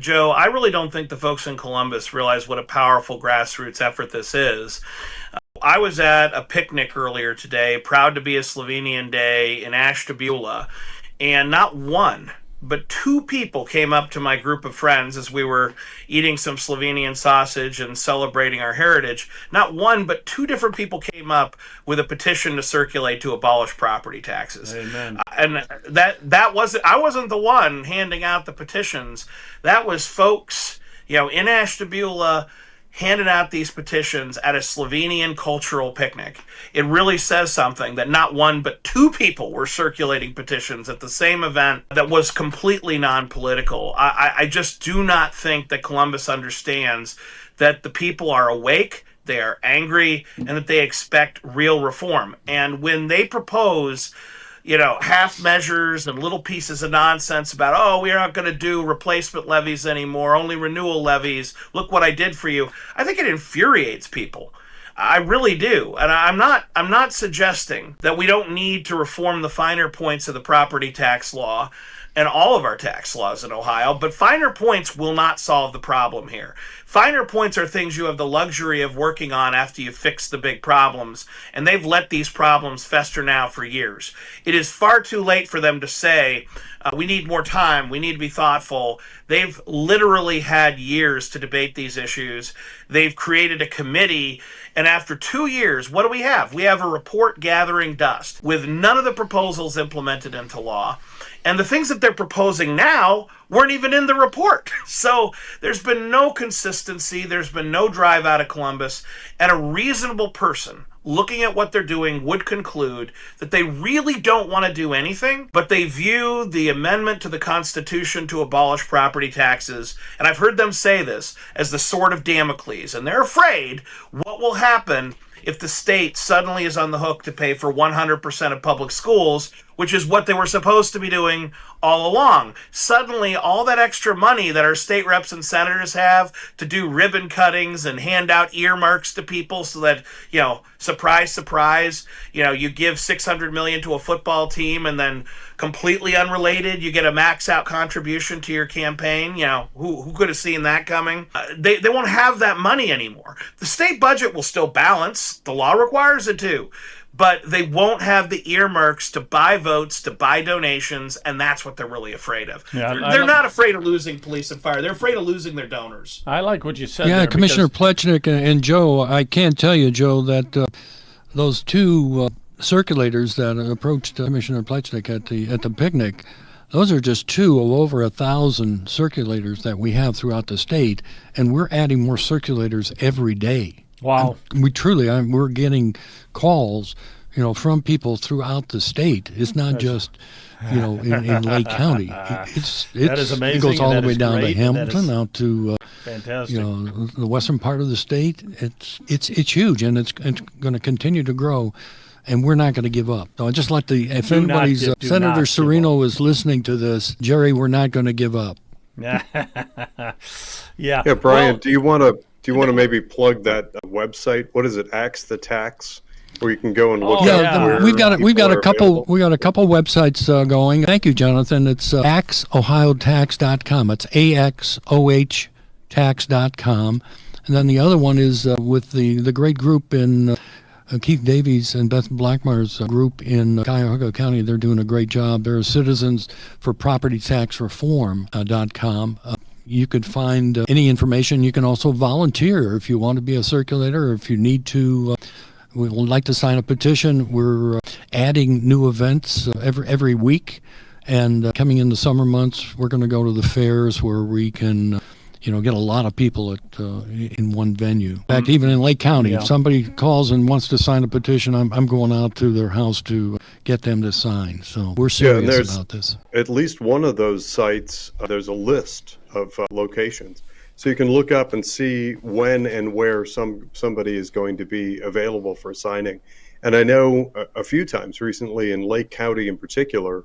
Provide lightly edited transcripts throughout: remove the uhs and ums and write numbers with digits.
Joe, I really don't think the folks in Columbus realize what a powerful grassroots effort this is. I was at a picnic earlier today, proud to be a Slovenian day in Ashtabula, and not one, but two people came up to my group of friends as we were eating some Slovenian sausage and celebrating our heritage. Not one, but two different people came up with a petition to circulate to abolish property taxes. Amen. And that wasn't I wasn't the one handing out the petitions. That was folks, in Ashtabula handed out these petitions at a Slovenian cultural picnic. It really says something that not one but two people were circulating petitions at the same event that was completely non-political. I just do not think that Columbus understands that the people are awake, they are angry, and that they expect real reform. And when they propose half measures and little pieces of nonsense about, oh, we're not going to do replacement levies anymore, only renewal levies. Look what I did for you. I think it infuriates people. I really do. And I'm not suggesting that we don't need to reform the finer points of the property tax law and all of our tax laws in Ohio, but finer points will not solve the problem here. Finer points are things you have the luxury of working on after you fix the big problems, and they've let these problems fester now for years. It is far too late for them to say, we need more time, we need to be thoughtful. They've literally had years to debate these issues. They've created a committee, and after 2 years, what do we have? We have a report gathering dust with none of the proposals implemented into law. And the things that they're proposing now weren't even in the report. So there's been no consistency. There's been no drive out of Columbus. And a reasonable person looking at what they're doing would conclude that they really don't want to do anything, but they view the amendment to the Constitution to abolish property taxes, and I've heard them say this, as the sword of Damocles. And they're afraid what will happen if the state suddenly is on the hook to pay for 100% of public schools, which is what they were supposed to be doing all along. Suddenly, all that extra money that our state reps and senators have to do ribbon cuttings and hand out earmarks to people so that, surprise, surprise, you give $600 million to a football team and then completely unrelated, you get a max out contribution to your campaign. Who could have seen that coming? They won't have that money anymore. The state budget will still balance. The law requires it to. But they won't have the earmarks to buy votes, to buy donations, and that's what they're really afraid of. Yeah, they're not afraid of losing police and fire. They're afraid of losing their donors. I like what you said. Yeah, there Commissioner Plechnik and Joe, I can tell you, Joe, that those two circulators that approached Commissioner Plechnik at the picnic, those are just two of over 1,000 circulators that we have throughout the state, and we're adding more circulators every day. Wow. And we're getting calls, from people throughout the state. It's not just, in Lake County. That is amazing. It goes all the way down great, to Hamilton, out to fantastic. The western part of the state. It's huge, and it's going to continue to grow. And we're not going to give up. So I just like if anybody's Senator Serino is listening to this, Jerry, we're not going to give up. Yeah. Yeah, Brian, do you want to maybe plug that website? What is it? Axe the Tax, where you can go and look at. We've got a couple websites going. Thank you, Jonathan. It's axohiotax.com. It's AXOH tax.com. And then the other one is with the great group in Keith Davies and Beth Blackmar's group in Cuyahoga County. They're doing a great job. They're Citizens for Property Tax Reform.com. You could find any information. You can also volunteer if you want to be a circulator, or if you need to. We would like to sign a petition. We're adding new events every week, and coming in the summer months, we're going to go to the fairs where we can, get a lot of people in one venue. In fact, even in Lake County, if somebody calls and wants to sign a petition, I'm going out to their house to get them to sign. So we're serious about this. At least one of those sites, there's a list of locations. So you can look up and see when and where somebody is going to be available for signing. And I know a few times recently in Lake County in particular,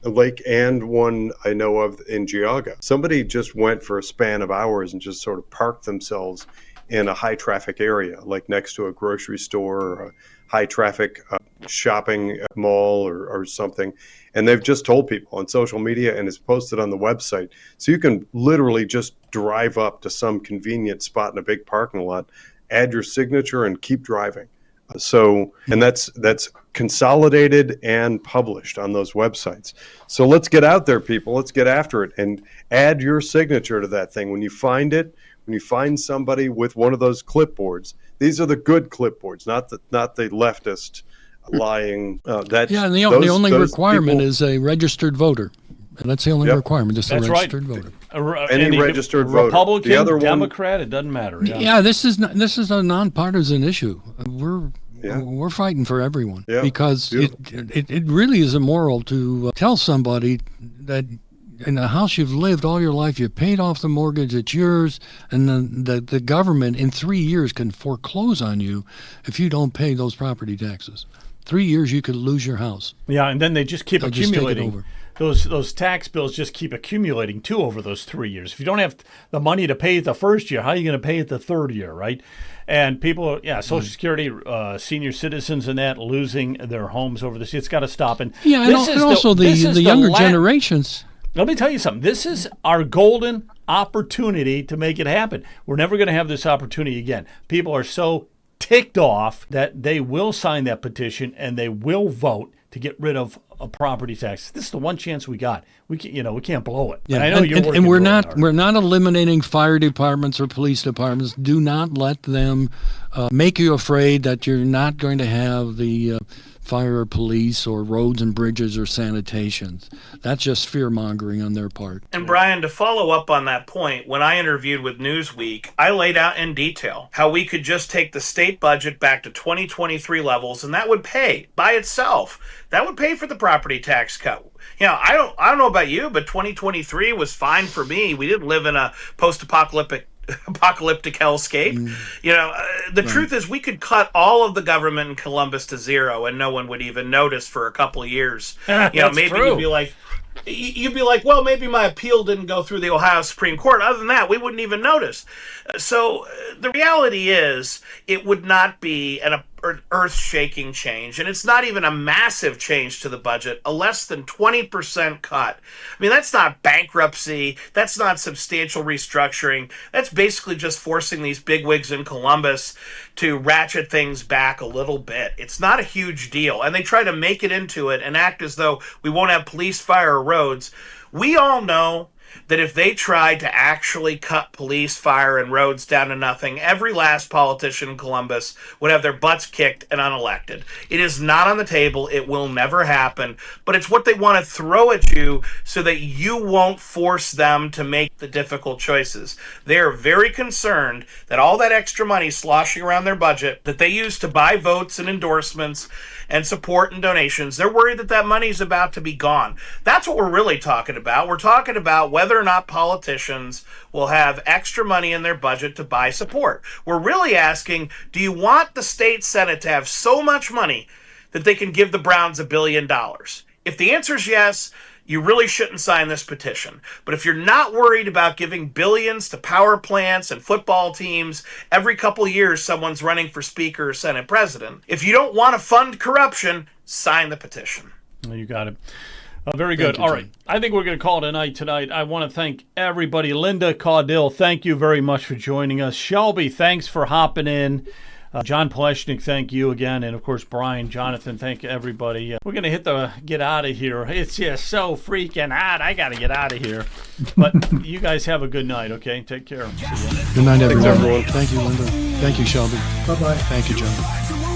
Lake and one I know of in Geauga, somebody just went for a span of hours and just sort of parked themselves in a high traffic area, like next to a grocery store or a high traffic shopping mall or something. And they've just told people on social media, and it's posted on the website. So you can literally just drive up to some convenient spot in a big parking lot, add your signature, and keep driving. And that's consolidated and published on those websites. So let's get out there, people. Let's get after it and add your signature to that thing. When you find it, when you find somebody with one of those clipboards, these are the good clipboards, not the leftist lying. And the only requirement is a registered voter. And that's the only requirement, just a registered voter. Any registered voter. Republican, the other Democrat, it doesn't matter. Yeah, this is a nonpartisan issue. We're fighting for everyone because it really is immoral to tell somebody that in the house you've lived all your life, you paid off the mortgage, it's yours, and then the government in 3 years can foreclose on you if you don't pay those property taxes. 3 years you could lose your house. Yeah, and then they just keep accumulating. Just take it over. Those tax bills just keep accumulating too over those 3 years. If you don't have the money to pay it the first year, how are you going to pay it the third year, right? And people, Social Security, senior citizens and that losing their homes over this, it's got to stop. And also the younger generations. Let me tell you something. This is our golden opportunity to make it happen. We're never going to have this opportunity again. People are so ticked off that they will sign that petition and they will vote to get rid of a property tax. This is the one chance we got. We can't blow it. Yeah, I know you're working and we're really not hard. we're not eliminating fire departments or police departments. Do not let them make you afraid that you're not going to have the fire or police or roads and bridges or sanitations. That's just fear-mongering on their part. And Brian, to follow up on that point, when I interviewed with Newsweek, I laid out in detail how we could just take the state budget back to 2023 levels, and that would pay by itself. That would pay for the property tax cut. I don't know about you, but 2023 was fine for me. We didn't live in a post-apocalyptic hellscape. The truth is we could cut all of the government in Columbus to zero and no one would even notice for a couple of years. Maybe true. you'd be like, well, maybe my appeal didn't go through the Ohio Supreme Court. Other than that, we wouldn't even notice. So the reality is it would not be an earth-shaking change, and it's not even a massive change to the budget, a less than 20% cut. I mean, that's not bankruptcy, that's not substantial restructuring, that's basically just forcing these bigwigs in Columbus to ratchet things back a little bit. It's not a huge deal, and they try to make it into it and act as though we won't have police, fire, or roads. We all know that if they tried to actually cut police, fire, and roads down to nothing, every last politician in Columbus would have their butts kicked and unelected. It is not on the table. It will never happen. But it's what they want to throw at you so that you won't force them to make the difficult choices. They are very concerned that all that extra money sloshing around their budget that they use to buy votes and endorsements and support and donations, they're worried that that money is about to be gone. That's what we're really talking about. We're talking about whether or not politicians will have extra money in their budget to buy support. We're really asking, do you want the state Senate to have so much money that they can give the Browns $1 billion? If the answer is yes, you really shouldn't sign this petition. But if you're not worried about giving billions to power plants and football teams, every couple years someone's running for Speaker or Senate President, if you don't want to fund corruption, sign the petition. You got it. Very good. All right. I think we're going to call it a night tonight. I want to thank everybody. Linda Caudill, thank you very much for joining us. Shelby, thanks for hopping in. John Pleshnik, thank you again. And, of course, Brian, Jonathan, thank everybody. We're going to get out of here. It's just so freaking hot. I got to get out of here. But you guys have a good night, okay? Take care. See you. Good night, everyone. Thank you, Linda. Thank you, Shelby. Bye-bye. Thank you, John.